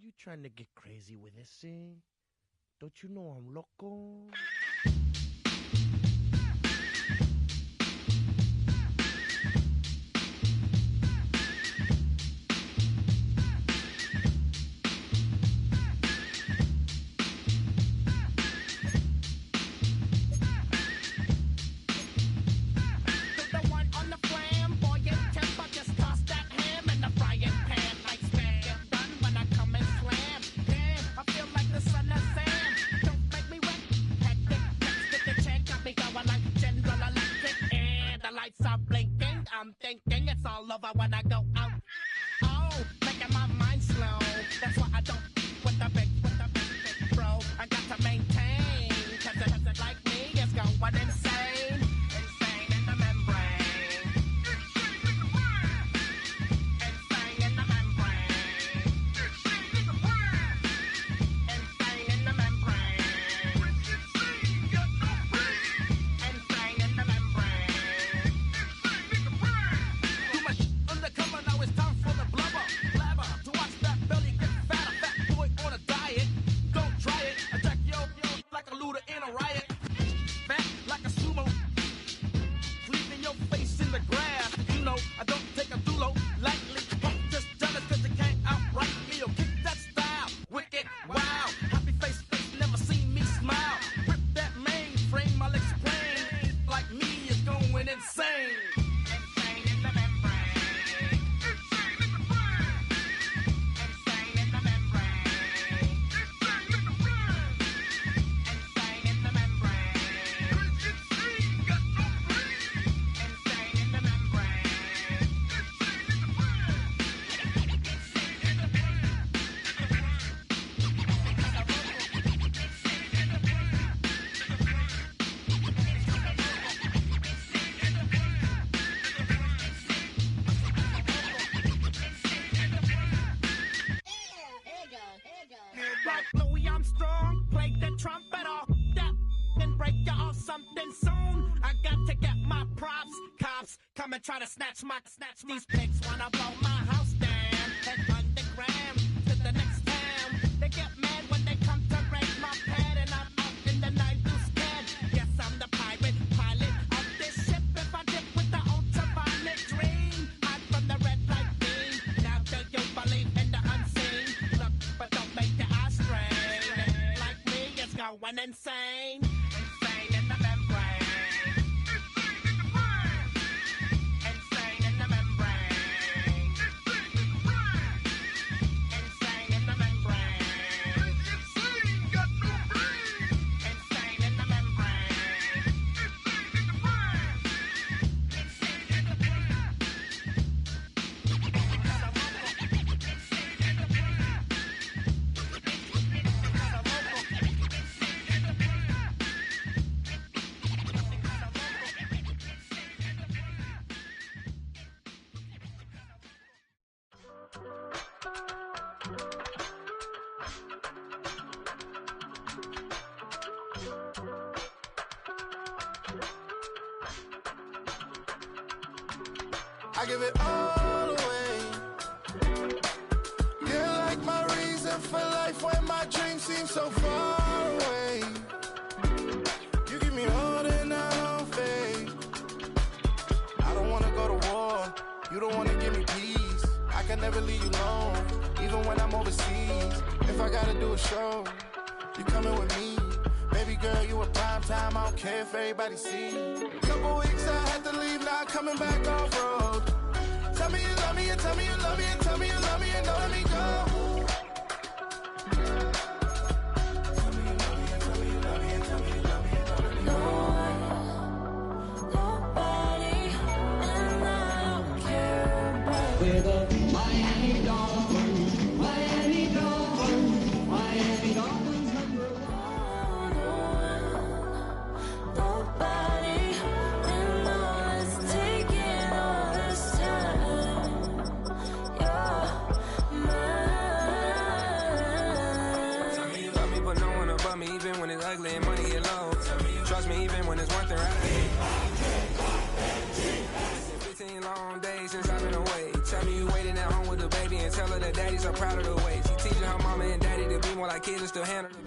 you trying to get crazy with this thing? Don't you know I'm loco? I'm thinking it's all over when I go out. Oh, making my mind slow. That's why I don't with the big bro. I got to maintain, cause it like me is going insane. Insane in the membrane. Insane in the membrane. Insane in the membrane. Insane in the membrane. Undercover, now it's time for the blubber. Blabber, to watch that belly get fatter. Fat boy on a diet. Don't try it. Attack yo like a looter in a riot. Fat like a sumo. Leaving your face in the grass. You know, I don't take a dulo lightly. Just jealous cause you can't outright me or kick that style. Wicked, wow. Happy face, never seen me smile. Rip that mainframe, I'll explain. Like me is going insane. Insane in the membrane. Insane in the membrane. Insane in the membrane. Insane in the membrane. Insane in the membrane. Like Louis Armstrong, play the trumpet off that and break you off something soon. I got to get my props. Cops come and try to snatch these pigs wanna blow my house down. Head underground to the next town. They get mad when they come to raid my pad and I'm out in the night too scared. Yes, I'm the pirate pilot of this ship. If I dip with the ultraviolet dream, hide from the red light beam. Now do you believe in the unseen? Look, but don't make your eyes strain. Like me, it's going insane. Insane in the membrane. Insane in the membrane. Insane in the membrane. Insane in the membrane. I give it all away. You're like my reason for life when my dreams seem so far away. You give me all and I don't fade. I don't wanna go to war. You don't wanna give me peace. I can never leave you alone, even when I'm overseas. If I gotta do a show, you coming with me. Baby girl, you a prime time. I don't care if everybody see. Couple weeks I had to leave, now coming back off road. Tell me you love me and tell me you love me and tell me you love me and don't let me go. Tell me you love me and tell me you love me and tell me you love me and don't let me go. Nobody, and I don't care about We're the Miami Dolphins, Miami Dolphins, Miami Dolphins number one. nobody, and all is taking all this time. You're mine. Tell me you love me, but no one above me, even when it's ugly and money get low. Trust me, even when it's one thing right. 15 long days since I've been away. Tell me you waiting at home with the baby and tell her that daddy's so proud of the way. She teaching her mama It'd be more like kids and still handle it.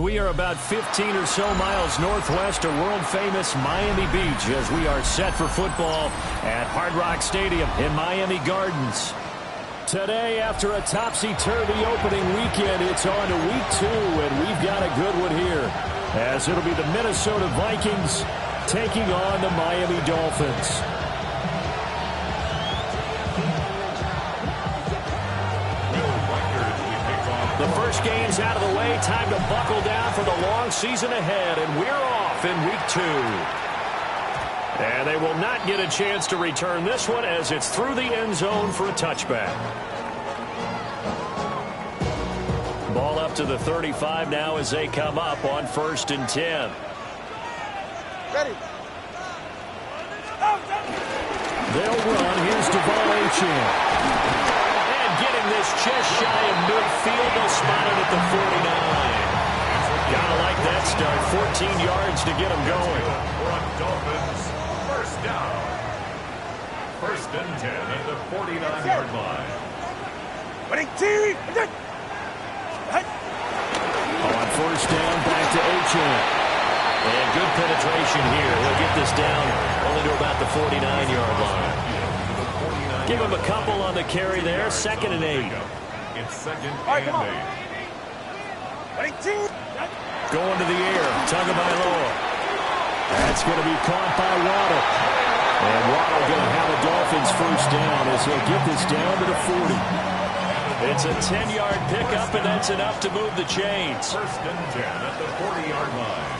We are about 15 or so miles northwest of world-famous Miami Beach as we are set for football at Hard Rock Stadium in Miami Gardens. Today, after a topsy-turvy opening weekend, it's on to week 2, and we've got a good one here, as it'll be the Minnesota Vikings taking on the Miami Dolphins. The first game's out of the way. Time to buckle down for the long season ahead, and we're off in week 2. And they will not get a chance to return this one as it's through the end zone for a touchback. Ball up to the 35 now as they come up on 1st and 10. Ready. They'll run. Here's Devon. And getting this just shy of midfield. They'll spot it at the 49. Gotta like that start. 14 yards to get them going. Dolphins, first down. 1st and 10 at the 49-yard line. On 1st down, back to Achan. And good penetration here. He'll get this down only to about the 49-yard line. Give him a couple on the carry there. 2nd and 8. It's 2nd and 8. Going to the air. Tagovailoa. That's going to be caught by Waddle. And Waddle going to have a Dolphins first down as he'll get this down to the 40. It's a 10-yard pickup, and that's enough to move the chains. 1st and 10 at the 40-yard line.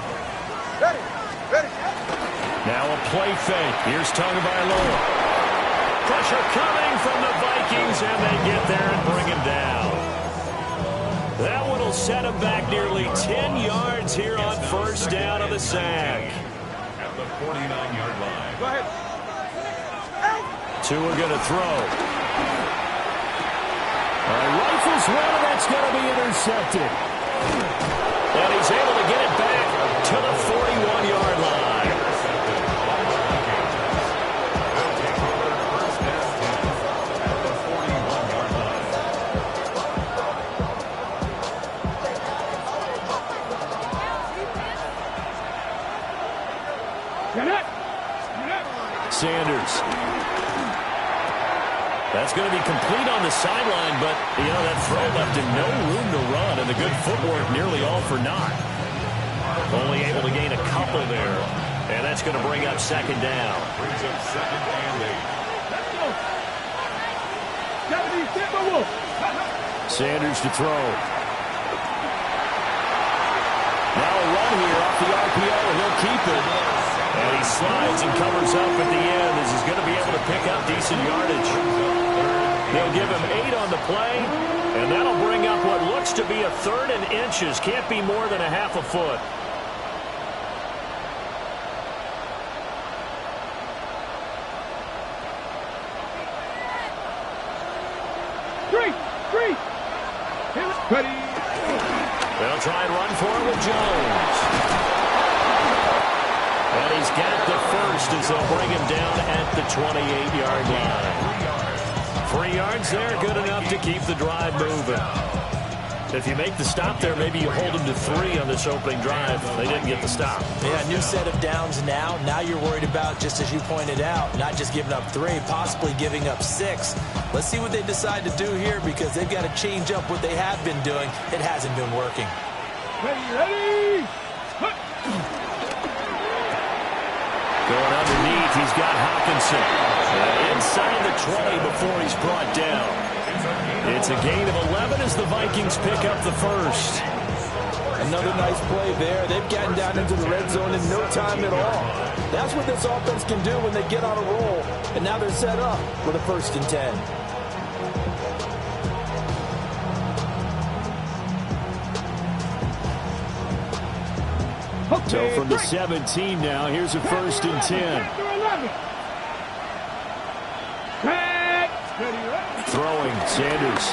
Now a play fake. Here's Tagovailoa. Pressure coming from the Vikings, and they get there and bring him down. That one will set him back nearly 10 yards here on 1st down of the sack. At the 49-yard line. Go ahead. Two are going to throw. Rifles one, and that's going to be intercepted. And he's able to get it back to the 41-yard line. Sanders. That's going to be complete on the sideline, but, that throw left him no room to run, and the good footwork nearly all for naught. Only able to gain a couple there, and that's going to bring up 2nd down. Brings up 2nd and 8. Sanders to throw. Now a run here off the RPO, and he'll keep it. And he slides and covers up at the end as he's going to be able to pick up decent yardage. They'll give him 8 on the play, and that'll bring up what looks to be a 3rd and inches. Can't be more than a half a foot. Ready. They'll try and run for it with Jones. And he's got the first as they'll bring him down at the 28-yard line. 3 yards there, good enough to keep the drive moving. If you make the stop there, maybe you hold them to 3 on this opening drive. They didn't get the stop. Yeah, new set of downs now. Now you're worried about, just as you pointed out, not just giving up 3, possibly giving up 6. Let's see what they decide to do here because they've got to change up what they have been doing. It hasn't been working. Ready. Going underneath, he's got Hawkinson. Inside the 20 before he's brought down. It's a gain of 11 as the Vikings pick up the first. Another nice play there. They've gotten down into the red zone in no time at all. That's what this offense can do when they get on a roll. And now they're set up for the 1st and 10. So from the 17 now, here's a 1st and 10. Throwing, Sanders.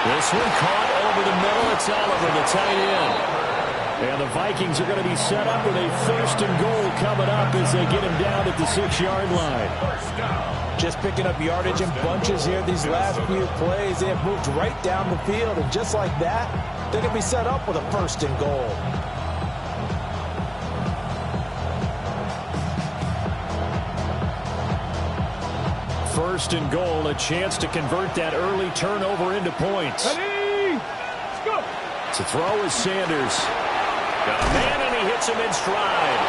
This one caught over the middle. It's Oliver, the tight end. And the Vikings are going to be set up with a 1st and goal coming up as they get him down at the 6-yard line. Just picking up yardage in bunches here these last few plays. They have moved right down the field, and just like that, they're going to be set up with a 1st and goal. First and goal, a chance to convert that early turnover into points. Ready? Let's go. To throw is Sanders. Got a man, and he hits him in stride.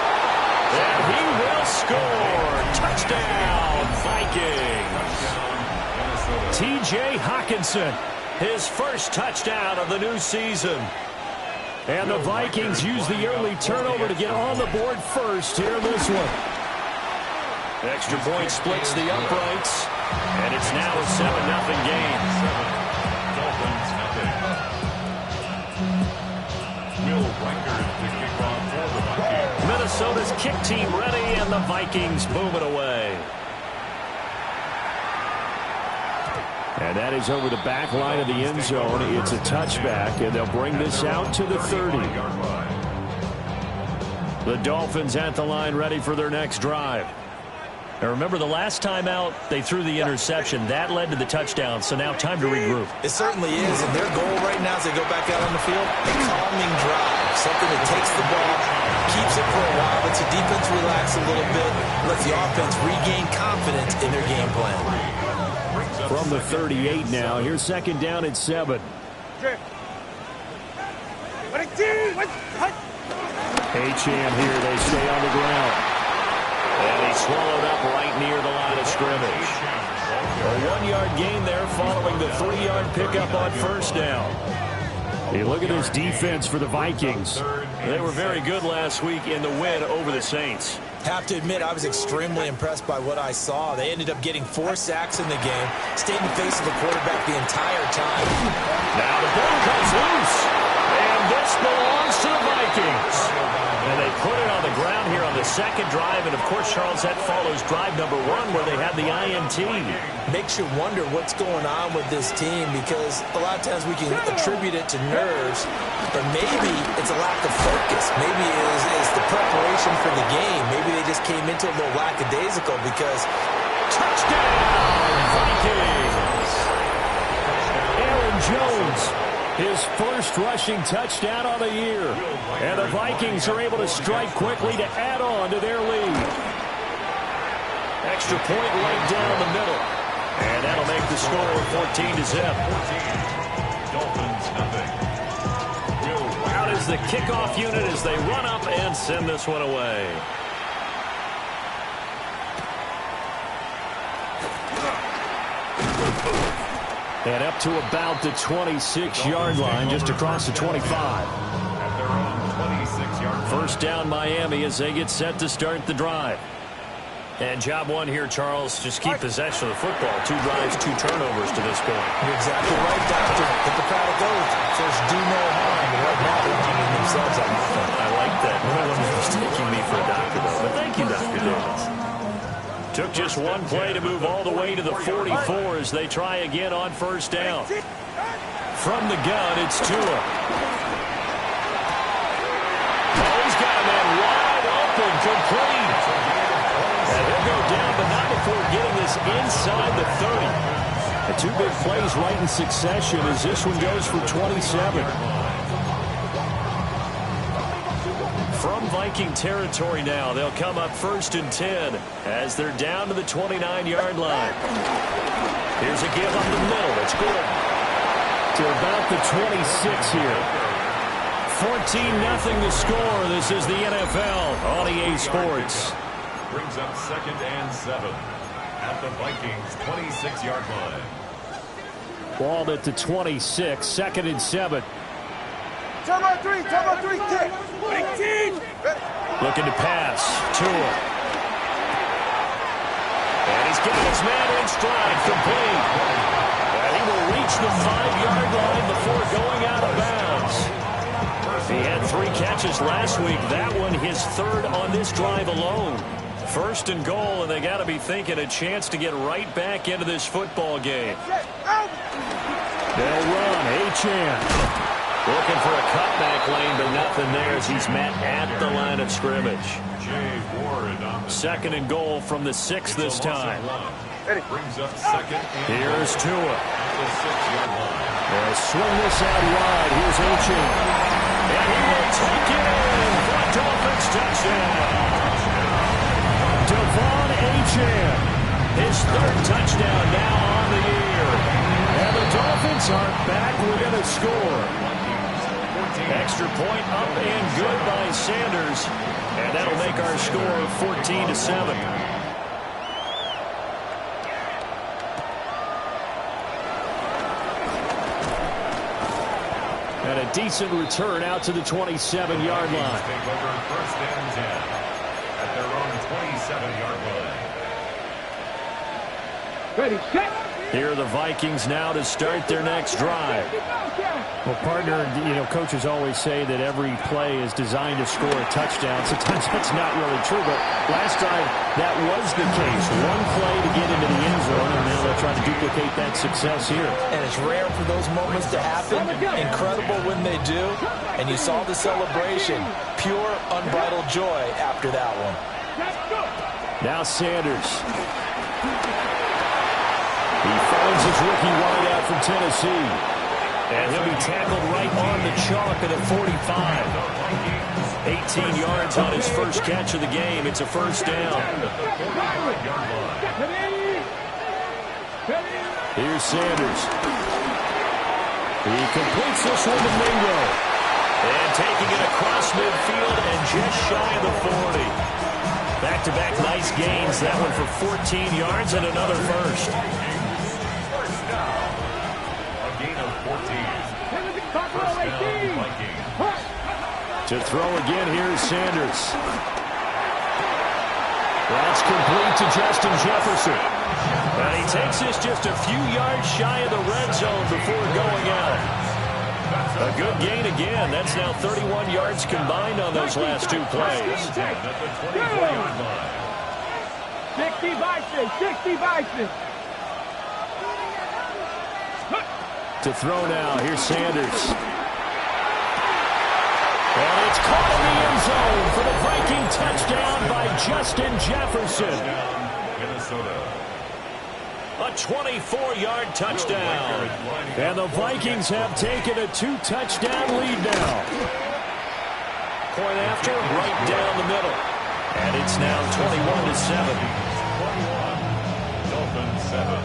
And he will score. Touchdown, Vikings. T.J. Hawkinson, his first touchdown of the new season. And the Vikings use the early turnover to get on the board first here in this one. Extra point splits the uprights, and it's now a 7-0 game. Dolphins nothing. Will Reichert to kick off for the Vikings. Minnesota's kick team ready, and the Vikings move it away. And that is over the back line of the end zone. It's a touchback, and they'll bring this out to the 30. The Dolphins at the line ready for their next drive. Now remember, the last time out, they threw the interception. That led to the touchdown, so now time to regroup. It certainly is, and their goal right now as they go back out on the field, a calming drive. Something that takes the ball, keeps it for a while, lets the defense relax a little bit, lets the offense regain confidence in their game plan. From the 38 now, here's 2nd down and 7. Achane here, they stay on the ground. And he's swallowed up right near the line of scrimmage. A 1-yard gain there following the 3-yard pickup on 1st down. Hey, look at this defense for the Vikings. They were very good last week in the win over the Saints. Have to admit, I was extremely impressed by what I saw. They ended up getting 4 sacks in the game, stayed in the face of the quarterback the entire time. Now the ball comes loose, and this belongs to the Vikings. And they put it on the ground here on the 2nd drive, and of course, Charles, that follows drive number 1 where they had the INT. Makes you wonder what's going on with this team, because a lot of times we can attribute it to nerves, but maybe it's a lack of focus. Maybe it's the preparation for the game. Maybe they just came into a little lackadaisical because touchdown, Vikings! Aaron Jones, his first rushing touchdown on the year. And the Vikings are able to strike quickly to add on to their lead. Extra point right down the middle. And that'll make the score 14-0. Dolphins nothing. Out is the kickoff unit as they run up and send this one away. And up to about the 26-yard line, just across the 25. At their own 26-yard line. First down Miami as they get set to start the drive. And job 1 here, Charles, just keep possession of the football. 2 drives, 2 turnovers to this point. You're exactly right, Doctor. Hippocratic oath. First, do no harm. But right now, they're arming themselves on nothing. I like that. No one was mistaking me for a doctor, though. But thank you, Dr. Davis. Took just 1 play to move all the way to the 44 as they try again on first down. From the gun, it's Tua. Oh, he's got a man wide open, complete. And he'll go down, but not before getting this inside the 30. The 2 big plays right in succession as this one goes for 27. From Viking territory now, they'll come up 1st and 10 as they're down to the 29-yard line. Here's a give up the middle. It's good. To about the 26 here. 14-0 the score. This is the NFL on EA Sports. Brings up 2nd and 7 at the Vikings 26-yard line. Ball at the 26, 2nd and 7. Turbo 3, kick. 18. Looking to pass. Tua. And he's getting his man in stride, complete. And he will reach the 5-yard line before going out of bounds. He had 3 catches last week. That one his 3rd on this drive alone. 1st and goal, and they got to be thinking a chance to get right back into this football game. They'll run. Achane. Looking for a cutback lane, but nothing there as he's met at the line of scrimmage. Second and goal from the 6 this time. Brings up second. Here's Tua. They'll swing this out wide. Here's Achin. And he will take it in for a Dolphins touchdown. Devon Achin. His 3rd touchdown now on the year. And the Dolphins are back within a score. Extra point up and good by Sanders. And that'll make our score 14-7. And a decent return out to the 27-yard line. Take over 1st and 10 at their own 27-yard line. Ready, set. Here are the Vikings now to start their next drive. Well, partner, coaches always say that every play is designed to score a touchdown. Sometimes that's not really true, but last time that was the case. One play to get into the end zone, and now they'll try to duplicate that success here. And it's rare for those moments to happen. Incredible when they do. And you saw the celebration. Pure, unbridled joy after that one. Now Sanders. He finds his rookie wideout from Tennessee. And he'll be tackled right on the chalk at a 45. 18 yards on his first catch of the game. It's a first down. Here's Sanders. He completes this one to Mingo. And taking it across midfield and just shy of the 40. Back-to-back nice gains. That one for 14 yards and another first. To throw again, here's Sanders. That's complete to Justin Jefferson. And he takes this just a few yards shy of the red zone before going out. A good gain again. That's now 31 yards combined on those last 2 plays. 60 Vikings. To throw now, here's Sanders. And it's caught in the end zone for the Viking touchdown by Justin Jefferson. A 24-yard touchdown. And the Vikings have taken a 2-touchdown lead now. Point after, right down the middle. And it's now 21-7. 21, Dolphins 7.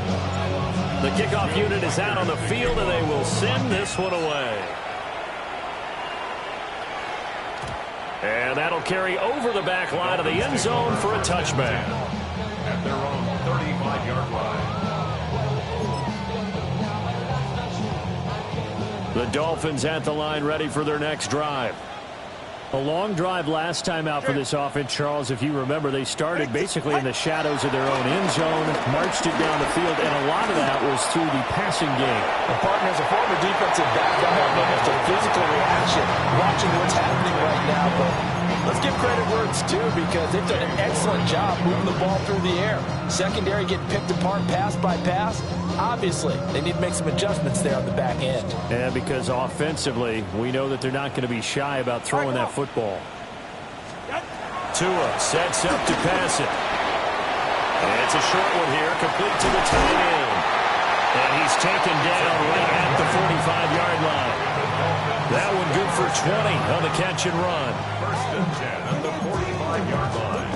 The kickoff unit is out on the field, and they will send this one away. And that'll carry over the back line of the end zone for a touchback. At their own 35-yard line. The Dolphins at the line ready for their next drive. A long drive last time out for this offense, Charles. If you remember, they started basically in the shadows of their own end zone, marched it down the field, and a lot of that was through the passing game. The partner, as a former defensive back, I have almost a physical reaction watching what's happening right now. But let's give credit where it's due because they've done an excellent job moving the ball through the air. Secondary getting picked apart pass by pass. Obviously, they need to make some adjustments there on the back end. Yeah, because offensively, we know that they're not going to be shy about throwing that football. Tua sets up to pass it. And it's a short one here, complete to the tight end. And he's taken down right at the 45-yard line. That one good for 20 on the catch and run. First and 10 on the 45-yard line.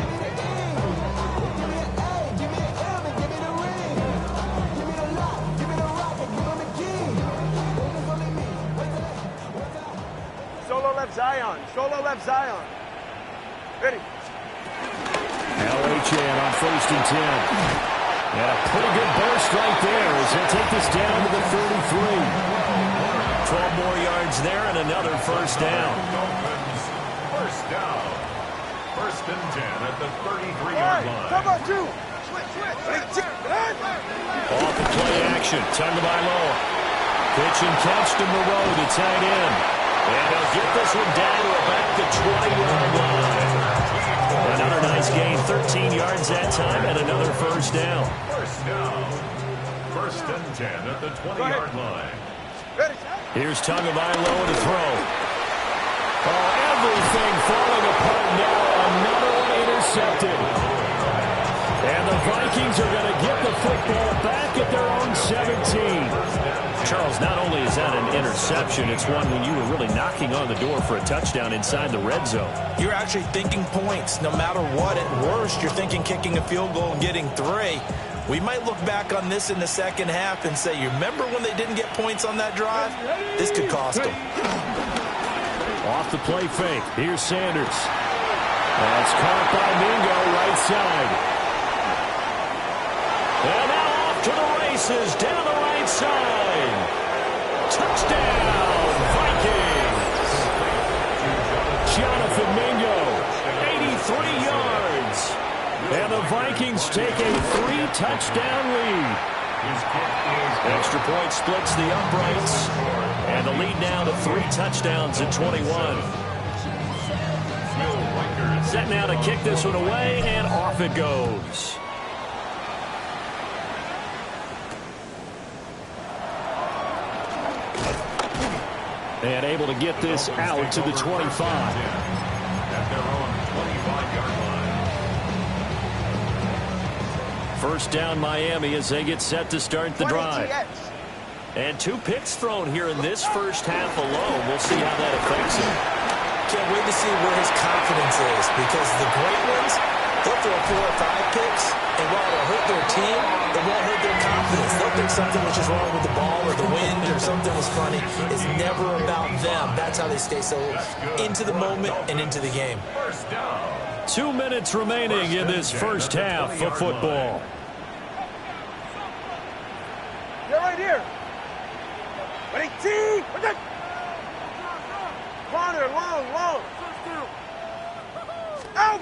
Solo left Zion. Ready. Now Achin on 1st and 10. And a pretty good burst right there as he'll take this down to the 33. 12 more yards there and another first down. First down. First and 10 at the 33-yard line. Cover 2. Off the play action. Time to buy low. Pitch and catch to Moreau to tight end. And they'll get this one down to about the 20-yard line. Another nice gain, 13 yards that time, and another first down. First down. First and 10 at the 20-yard line. Ready. Here's Tagovailoa to throw. Oh, everything falling apart now. Another one intercepted. And the Vikings are going to get the football back at their own 17. Charles, not only is that an interception, it's one when you were really knocking on the door for a touchdown inside the red zone. You're actually thinking points. No matter what, at worst, you're thinking kicking a field goal and getting 3. We might look back on this in the second half and say, you remember when they didn't get points on that drive? This could cost them. Off the play fake. Here's Sanders. That's caught by Mingo, right side. And now off to the races, down the right side. Touchdown, Vikings. Jonathan Mingo, 83 yards. And the Vikings take a 3-touchdown lead. Extra point splits the uprights. And the lead now to 3 touchdowns at 21. Set now to kick this one away, and off it goes. And able to get this out to the 25. At their own 25-yard line. First down Miami as they get set to start the drive. And 2 picks thrown here in this first half alone. We'll see how that affects him. Can't wait to see where his confidence is, because the great ones, they'll throw 4 or 5 picks, and while it'll hurt their team, it won't hurt their confidence. They'll think something was just wrong with the ball or the wind or something was funny. It's never about them. That's how they stay so into the moment and into the game. 2 minutes remaining in this first half of football. You're right here. Ready, T. Corner, long. Out.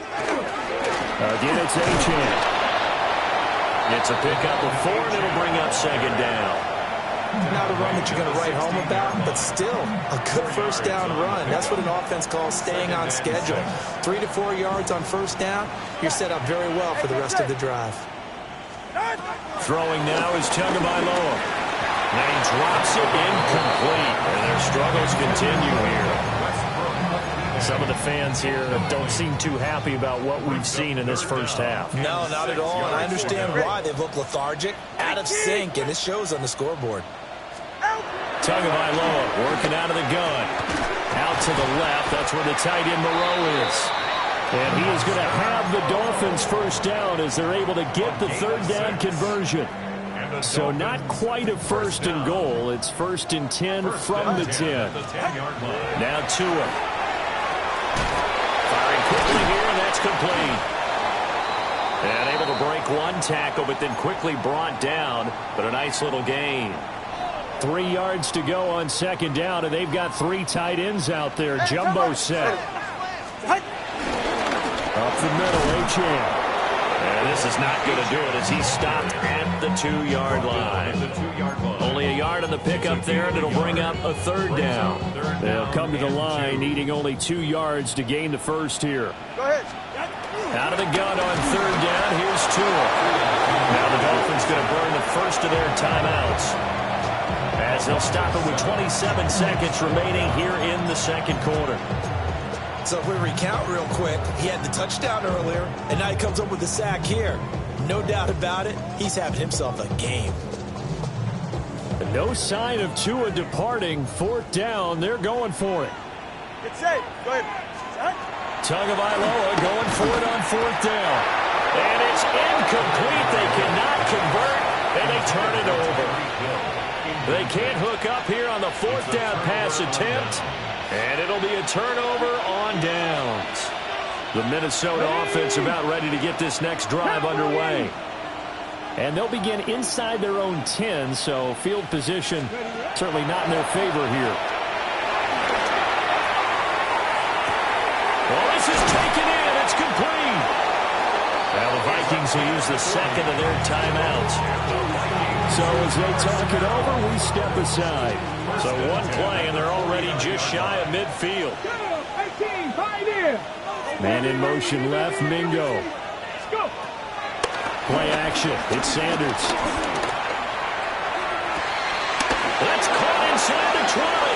Again, it's Achane. It's a pickup of 4, and it'll bring up second down. Not a run that you're going to write home about, but still a good first down run. That's what an offense calls staying on schedule. 3 to 4 yards on first down, you're set up very well for the rest of the drive. Throwing now is Tagovailoa. And he drops it incomplete. And their struggles continue here. Some of the fans here don't seem too happy about what we've seen in this first half. No, not at all. And I understand why. They've looked lethargic, out of sync, and it shows on the scoreboard. Tagovailoa working out of the gun. Out to the left. That's where the tight end Moreau is. And he is going to have the Dolphins first down as they're able to get the third down conversion. So not quite a first and goal. It's 1st and 10 from the 10. Now Tua. Firing quickly here, and that's complete. And able to break 1 tackle, but then quickly brought down. But a nice little gain. 3 yards to go on second down, and they've got 3 tight ends out there. Jumbo set. Up the middle, Achane. And this is not going to do it as he's stopped at the 2-yard line. Only a yard on the pickup there, and it'll bring up a third down. They'll come to the line needing only 2 yards to gain the first here. Go ahead. Out of the gun on third down, here's Tua. Now the Dolphins going to burn the first of their timeouts as they'll stop it with 27 seconds remaining here in the second quarter. So if we recount real quick, he had the touchdown earlier, and now he comes up with the sack here. No doubt about it, he's having himself a game. No sign of Tua departing. 4th down, they're going for it. Get safe. Go ahead. Tagovailoa going for it on 4th down. And it's incomplete. They cannot convert, and they turn it over. They can't hook up here on the 4th down pass attempt. And it'll be a turnover on downs. The Minnesota offense about ready to get this next drive underway. And they'll begin inside their own 10, so field position certainly not in their favor here. Well, this is taken in. It's complete. Now the Vikings will use the second of their timeouts. So as they talk it over, we step aside. So 1 play, and they're already just shy of midfield. 18, 5 in. Man in motion left, Mingo. Let's go. Play action. It's Sanders. That's caught inside the 20.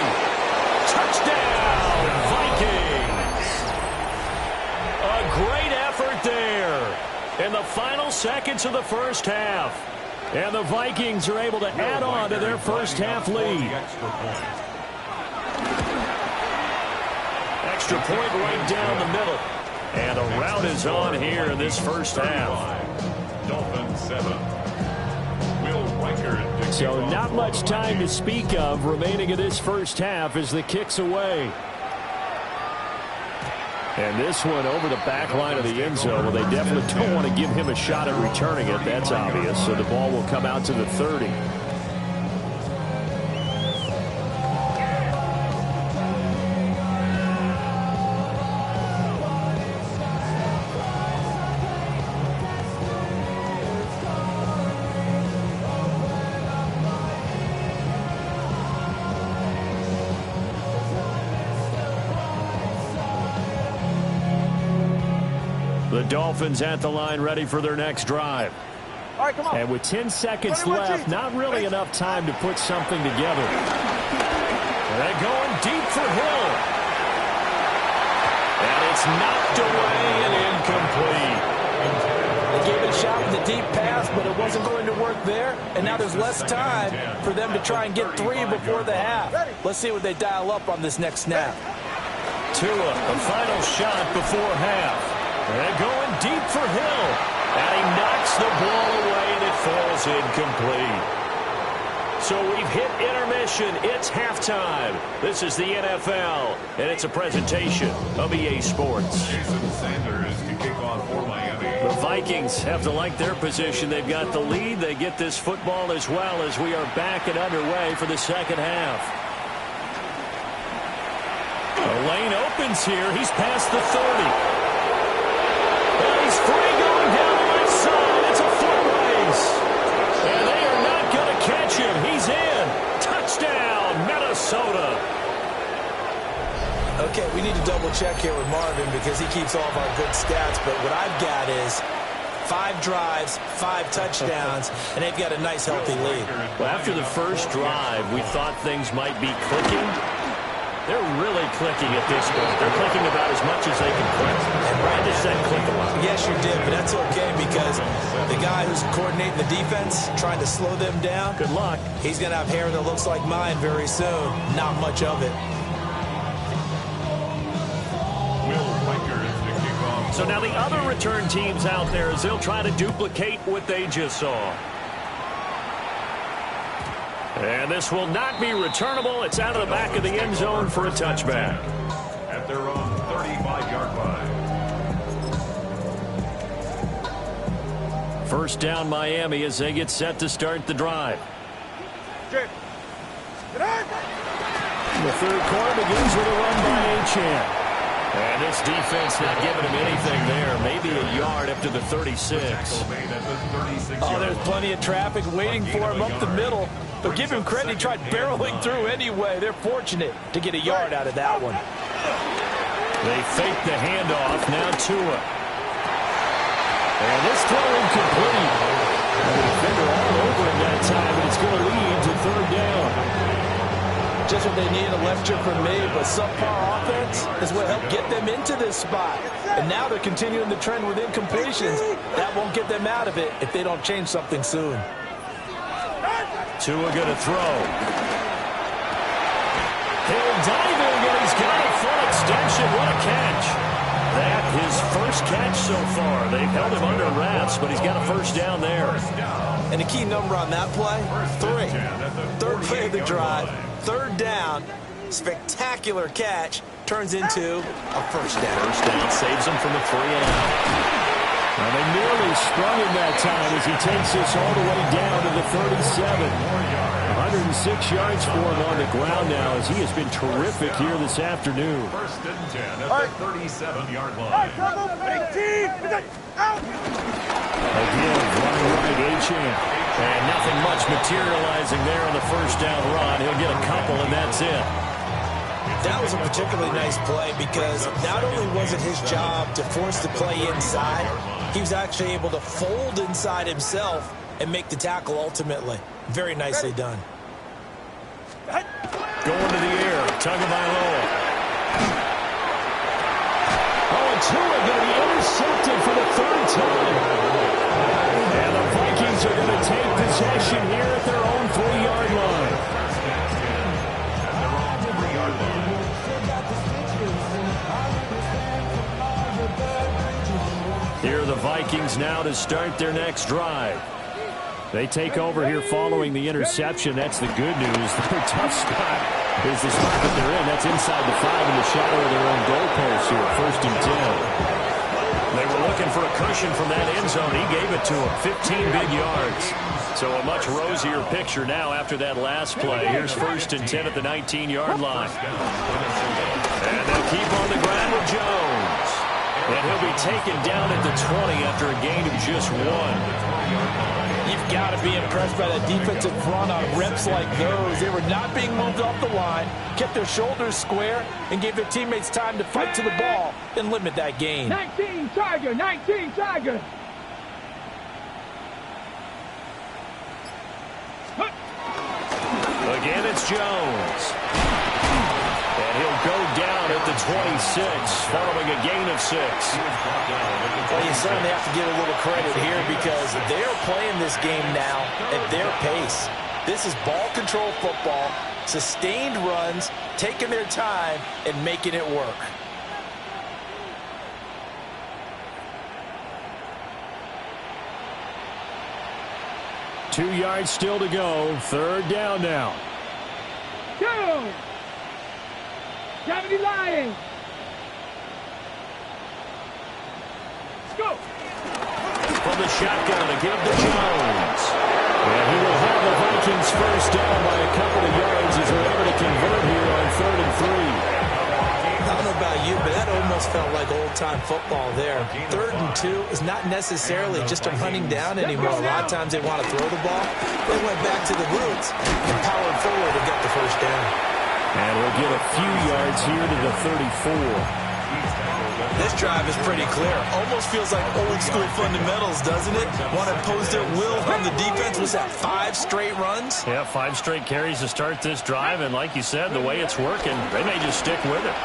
in the final seconds of the first half. And the Vikings are able to add on to their first half lead. Extra point right down the middle. And a rout is on here in this first half. Dolphins 7. Will Reichard. So not much time to speak of remaining in this first half as the kick's away. And this one over the back line of the end zone. Well, they definitely don't want to give him a shot at returning it. That's obvious. So the ball will come out to the 30. The Dolphins at the line ready for their next drive. All right, come on. And with 10 seconds left, not really enough time to put something together. And they're going deep for Hill. And it's knocked away and incomplete. They gave it a shot with the deep pass, but it wasn't going to work there. And now there's less time for them to try and get 3 before the half. Let's see what they dial up on this next snap. Tua, the final shot before half. They're going deep for Hill. And he knocks the ball away, and it falls incomplete. So we've hit intermission. It's halftime. This is the NFL, and it's a presentation of EA Sports. Jason Sanders to kick off for Miami. The Vikings have to like their position. They've got the lead. They get this football as well as we are back and underway for the second half. The lane opens here. He's past the 30. And he's free going down the left side. It's a foot race. And they are not going to catch him. He's in. Touchdown, Minnesota. Okay, we need to double check here with Marvin because he keeps all of our good stats. But what I've got is 5 drives, 5 touchdowns, and they've got a nice, healthy lead. Well, after the first drive, we thought things might be clicking. They're really clicking at this point. They're clicking about as much as they can click. I just said click a lot. Yes, you did, but that's okay because the guy who's coordinating the defense, trying to slow them down, good luck. He's going to have hair that looks like mine very soon. Not much of it. Will Reichard to kick off. So now the other return teams out there as they'll try to duplicate what they just saw. And this will not be returnable. It's out of the back of the end zone for a touchback. At their own 35-yard line. First down Miami as they get set to start the drive. Jay. The third quarter begins with a run by Achane. And this defense not giving him anything there. Maybe a yard up to the 36. Oh, there's plenty of traffic waiting for him up the middle. But give him credit, he tried barreling through anyway. They're fortunate to get a yard out of that one. They fake the handoff. Now Tua. And this throw incomplete. The defender all over him that time, and it's going to lead to third down. Just what they need, a lecture from me, but subpar offense is what helped get them into this spot. And now they're continuing the trend with incompletions. That won't get them out of it if they don't change something soon. Tua going to throw. Hill diving, and he's got a full extension. What a catch. That his first catch so far. They've held him under wraps, but he's got a first down there. And the key number on that play, 3. Third play of the drive, third down, spectacular catch, turns into a first down. First down saves him from a 3-and-out. Well, they nearly sprung him that time as he takes this all the way down to the 37. 106 yards for him on the ground now as he has been terrific here this afternoon. First and 10 at the 37-yard line. Again, running right, Achane. And nothing much materializing there on the first down run. He'll get a couple, and that's it. That was a particularly nice play because not only was it his job to force the play inside, he was actually able to fold inside himself and make the tackle ultimately. Very nicely done. Going to the air, Tagovailoa. Oh, and Tua going to be intercepted. intercepted for the third time. And the Vikings are going to take possession here at their own 3-yard line. Here are the Vikings now to start their next drive. They take over here following the interception. That's the good news. Their tough spot is the spot that they're in. That's inside the 5 in the shadow of their own goalpost here. 1st and 10. They were looking for a cushion from that end zone. He gave it to them. 15 big yards. So a much rosier picture now after that last play. Here's 1st and 10 at the 19-yard line. And they'll keep on the ground with Jones. And he'll be taken down at the 20 after a gain of just 1. You've got to be impressed by that defensive front on reps like those. They were not being moved off the line, kept their shoulders square, and gave their teammates time to fight to the ball and limit that gain. 19 Tiger, 19 Tiger. Again, it's Jones. And he'll go down at the 26, following a gain of 6. Well, you certainly have to give a little credit here because they're playing this game now at their pace. This is ball control football, sustained runs, taking their time, and making it work. Two yards still to go. 3rd down now. Go! 70 Lions. Go! From the shotgun, a give to Jones. And he will have the Vikings first down by a couple of yards as they're able to convert here on 3rd and 3. I don't know about you, but that almost felt like old-time football there. 3rd and 2 is not necessarily just a running down anymore. A lot of times they want to throw the ball. They went back to the roots and powered forward and got the first down. And we'll get a few yards here to the 34. This drive is pretty clear. Almost feels like old-school fundamentals, doesn't it? Want to impose their will on the defense. Was that 5 straight runs? Yeah, 5 straight carries to start this drive. And like you said, the way it's working, they may just stick with it.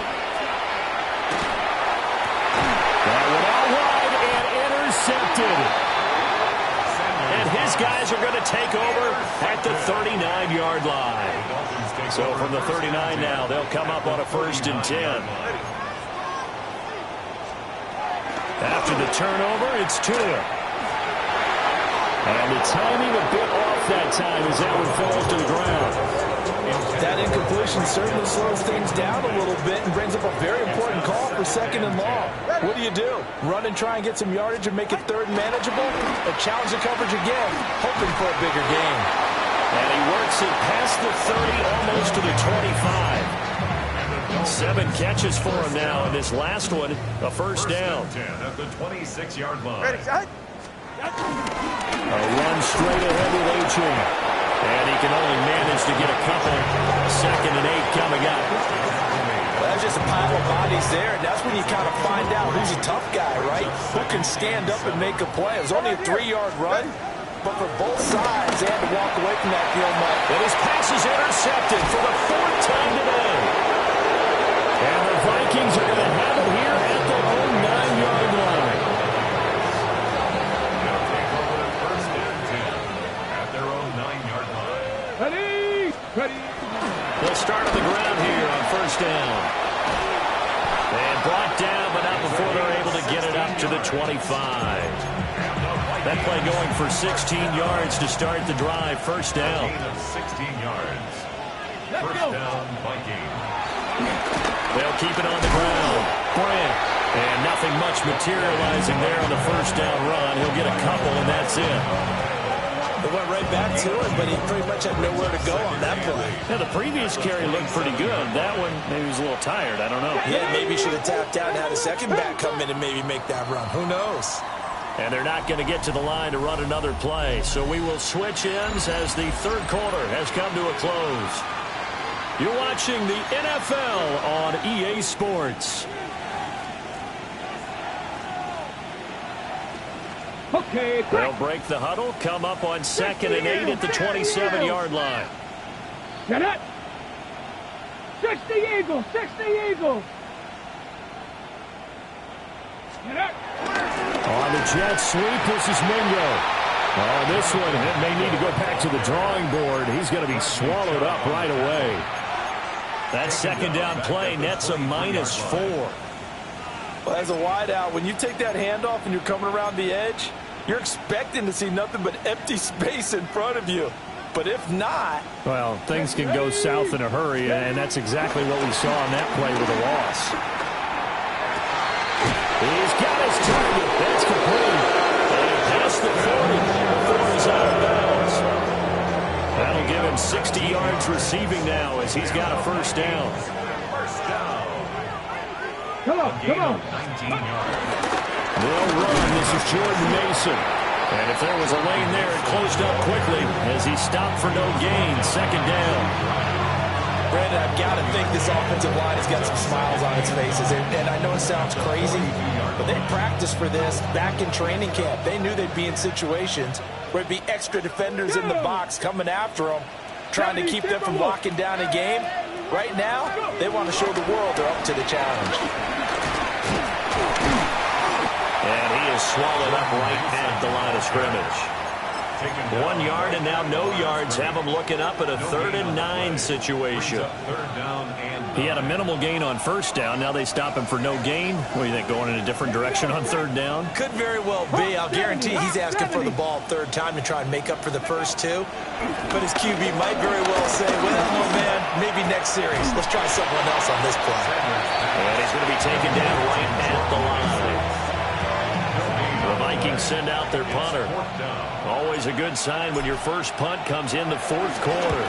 That went out wide and intercepted. And his guys are going to take over at the 39-yard line. So from the 39 now, they'll come up on a 1st and 10. After the turnover, it's Tua. And the timing a bit off that time as that one falls to the ground. That incompletion certainly slows things down a little bit and brings up a very important call for 2nd and long. What do? Run and try and get some yardage and make it 3rd and manageable? Or challenge the coverage again, hoping for a bigger gain? And he works it past the 30, almost to the 25. 7 catches for him now, and this last one, a 1st down. At the 26-yard line. Ready, set. A run straight ahead with Aching. And he can only manage to get a couple. 2nd and 8 coming up. Well, that's just a pile of bodies there, and that's when you kind of find out who's a tough guy, right? Who can stand up and make a play. It was only a 3-yard run, but for both sides, they had to walk away from that field much. And his pass is intercepted for the 4th time today. And the Vikings are going to have it here at their own 9-yard line. They'll take over the 1st and 10 at their own 9-yard line. Ready, ready. They'll start on the ground here on 1st down. And brought down, but not before they're able to get it up to the 25. That play going for 16 yards to start the drive. 1st down. 16 yards. 1st down, Vikings. They'll keep it on the ground. Brent. And nothing much materializing there on the 1st down run. He'll get a couple, and that's it. They went right back to him, but he pretty much had nowhere to go on that play. Yeah, the previous carry looked pretty good. That one, maybe he was a little tired. I don't know. Yeah, maybe he should have tapped out and had a second back come in and maybe make that run. Who knows? And they're not going to get to the line to run another play. So we will switch ends as the 3rd quarter has come to a close. You're watching the NFL on EA Sports. Okay, They'll break the huddle, come up on 2nd and 8 at the 27-yard line. Get it. 60 Eagles, 60 Eagles. Get it. On the jet sweep, this is Mingo. Oh, this one may need to go back to the drawing board. He's going to be swallowed up right away. That second down play nets a -4. Well, as a wideout, when you take that handoff and you're coming around the edge, you're expecting to see nothing but empty space in front of you. But if not... Well, things can go south in a hurry, and that's exactly what we saw on that play with a loss. He's got his target. That's complete. And past the 40 before he's out of bounds. That'll give him 60 yards receiving now as he's got a first down. First down. Come on, come on. 19 yards. They'll run. This is Jordan Mason. And if there was a lane there, it closed up quickly as he stopped for no gain. Second down. Brandon, I've got to think this offensive line has got some smiles on its faces. And I know it sounds crazy, but they practiced for this back in training camp. They knew they'd be in situations where there'd be extra defenders in the box coming after them, trying to keep them from locking down a game. Right now, they want to show the world they're up to the challenge. And he is swallowed up right at the line of scrimmage. 1 yard and now no yards. Have him looking up at a 3rd and 9 situation. He had a minimal gain on first down. Now they stop him for no gain. What do you think, going in a different direction on 3rd down? Could very well be. I'll guarantee he's asking for the ball third time to try and make up for the first two. But his QB might very well say, well, oh man, maybe next series. Let's try someone else on this play. And he's going to be taken down right at the line. The Vikings send out their punter. Always a good sign when your first punt comes in the 4th quarter.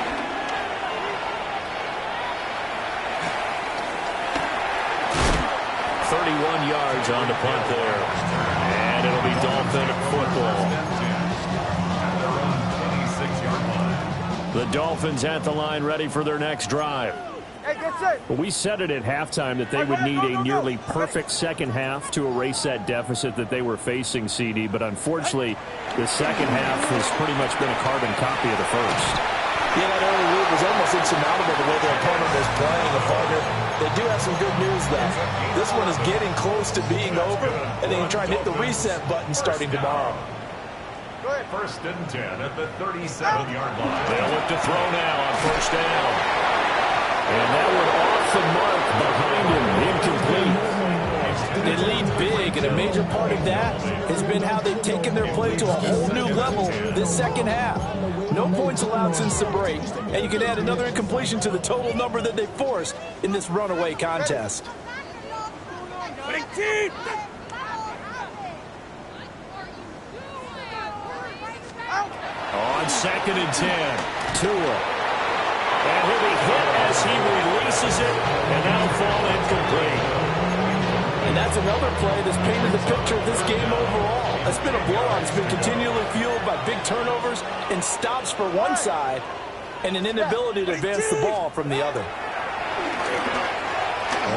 .31 yards on the punt there. And it'll be Dolphin football. The Dolphins at the line ready for their next drive. Well, we said it at halftime that they would need a nearly perfect second half to erase that deficit that they were facing, CD. But unfortunately, the second half has pretty much been a carbon copy of the first. Yeah, that early lead was almost insurmountable the way their opponent was playing. A partner. They do have some good news, though. This one is getting close to being over, and they can try and hit the reset button starting tomorrow. First and 10 at the 37-yard line. They'll look to throw now on first down. And that one off the mark behind him, incomplete. They lead big, and a major part of that has been how they've taken their play to a whole new level this second half. No points allowed since the break, and you can add another incompletion to the total number that they forced in this runaway contest. On 2nd and 10, Tua. And he'll be hit as he releases it, and that'll fall incomplete. And that's another play that's painted the picture of this game overall. It's been a blowout. It's been continually fueled by big turnovers and stops for one side and an inability to advance the ball from the other.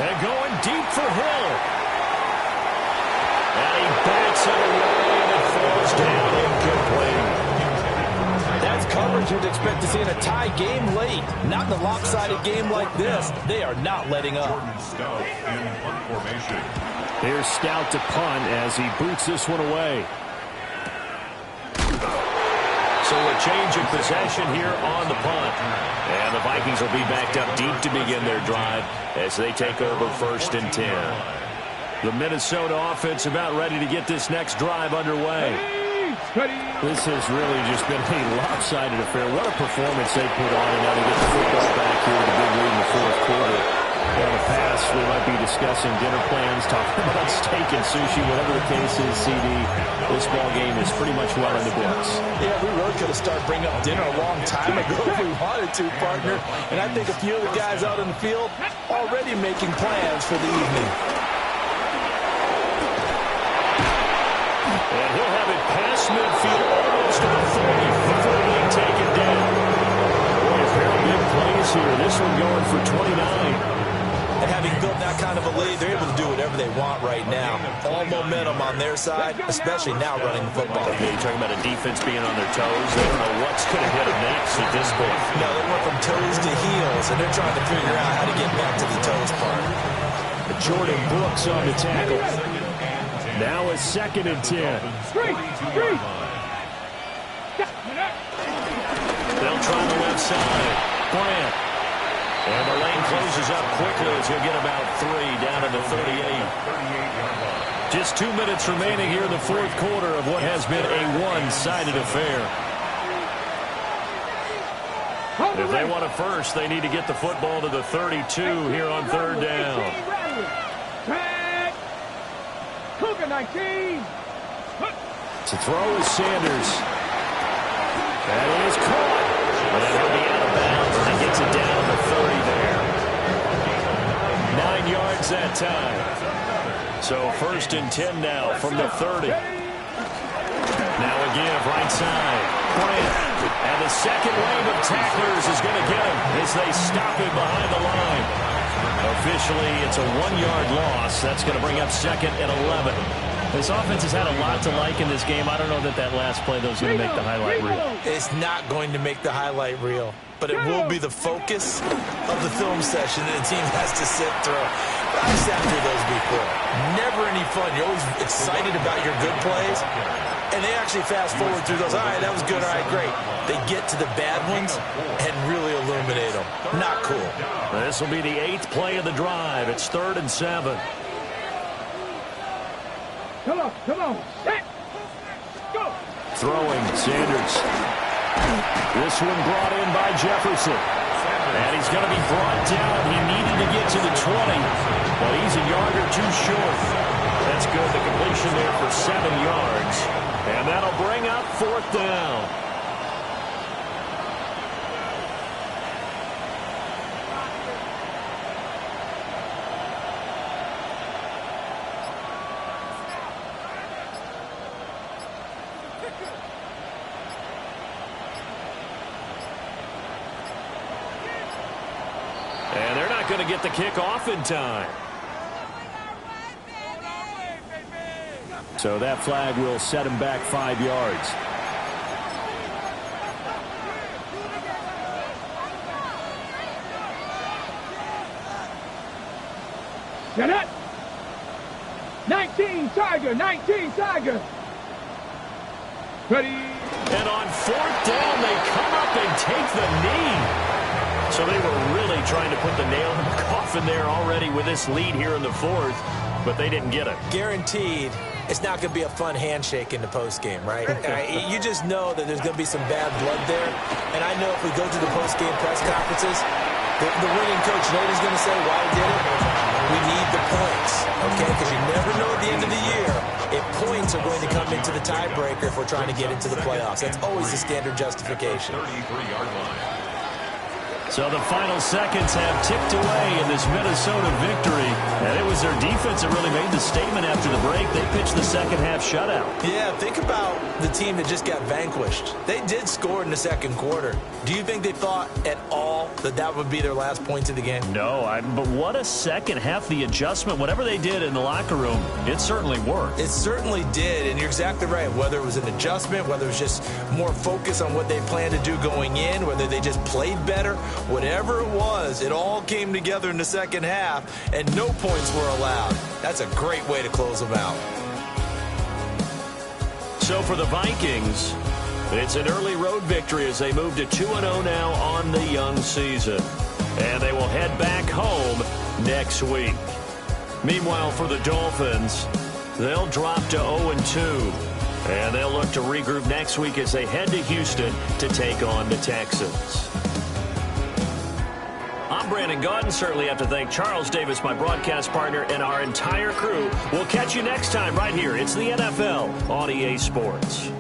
And going deep for Hill. And he backs it away and it falls down incomplete. That's coverage you'd expect to see in a tie game late. Not in a lopsided game like this. They are not letting up. Here's Stout to punt as he boots this one away. So a change of possession here on the punt. And the Vikings will be backed up deep to begin their drive as they take over 1st and 10. The Minnesota offense about ready to get this next drive underway. This has really just been a lopsided affair. What a performance they put on, and now they get the football back here with a big lead in the 4th quarter. In the past, we might be discussing dinner plans, talking about steak and sushi, whatever the case is, CD. This ball game is pretty much well in the books. Yeah, we really could have started bringing up dinner a long time ago if we wanted to, partner. And I think a few of the guys out in the field already making plans for the evening. And he'll have it past midfield almost to the 40 before being taken down. Boy, a pair of big plays here. This one going for 29. And having built that kind of a lead, they're able to do whatever they want right now. All momentum on their side, especially now running the football. Yeah, you're talking about a defense being on their toes. They don't know what's going to hit them next at this point. No, they went from toes to heels, and they're trying to figure out how to get back to the toes part. Jordan Brooks on the tackle. Now it's 2nd and 10. They'll try the left side. Bryant. And the lane closes up quickly as he'll get about 3 down to the 38. Just 2 minutes remaining here in the fourth quarter of what has been a one-sided affair. If they want a first, they need to get the football to the 32 here on 3rd down. Cougar 19. To throw is Sanders. That is caught. But it'll be out of bounds, and he gets it down to the 30 there. 9 yards that time. So 1st and 10 now from the 30. Now again, right side. Bryant. And the second wave of tacklers is going to get him as they stop him behind the line. Officially, it's a 1-yard loss. That's going to bring up 2nd and 11. This offense has had a lot to like in this game. I don't know that last play, though, is going to make the highlight reel. It's not going to make the highlight reel, but it will be the focus of the film session that the team has to sit through. I sat through those before. Never any fun. You're always excited about your good plays, and they actually fast forward through those. All right, that was good. All right, great. They get to the bad ones and really illuminate them. Not cool. This will be the 8th play of the drive. It's 3rd and 7. Come on, set, go. Throwing, Sanders. This one brought in by Jefferson. And he's going to be brought down. He needed to get to the 20, but he's a yard or 2 short. That's good. The completion there for 7 yards. And that'll bring up 4th down. And they're not going to get the kick off in time. So that flag will set him back 5 yards. Get it. 19 Tiger. Ready. And on 4th down, they come up and take the knee. So they were really trying to put the nail in the coffin there already with this lead here in the 4th, but they didn't get it. Guaranteed, it's not going to be a fun handshake in the postgame, right? You just know that there's going to be some bad blood there. And I know if we go to the postgame press conferences, the winning coach, you know what he's going to say, why he did it? We need the points, okay? Because you never know at the end of the year if points are going to come into the tiebreaker if we're trying to get into the playoffs. That's always the standard justification. 33-yard line. So the final seconds have ticked away in this Minnesota victory. And it was their defense that really made the statement after the break. They pitched the second half shutout. Yeah, think about the team that just got vanquished. They did score in the second quarter. Do you think they thought at all that would be their last points of the game? No, but what a second half. The adjustment, whatever they did in the locker room, it certainly worked. It certainly did, and you're exactly right. Whether it was an adjustment, whether it was just more focus on what they planned to do going in, whether they just played better, whatever it was, it all came together in the second half, and no points were allowed. That's a great way to close them out. So for the Vikings, it's an early road victory as they move to 2-0 now on the young season. And they will head back home next week. Meanwhile, for the Dolphins, they'll drop to 0-2. And they'll look to regroup next week as they head to Houston to take on the Texans. I'm Brandon Gaudin. Certainly have to thank Charles Davis, my broadcast partner, and our entire crew. We'll catch you next time right here. It's the NFL on EA Sports.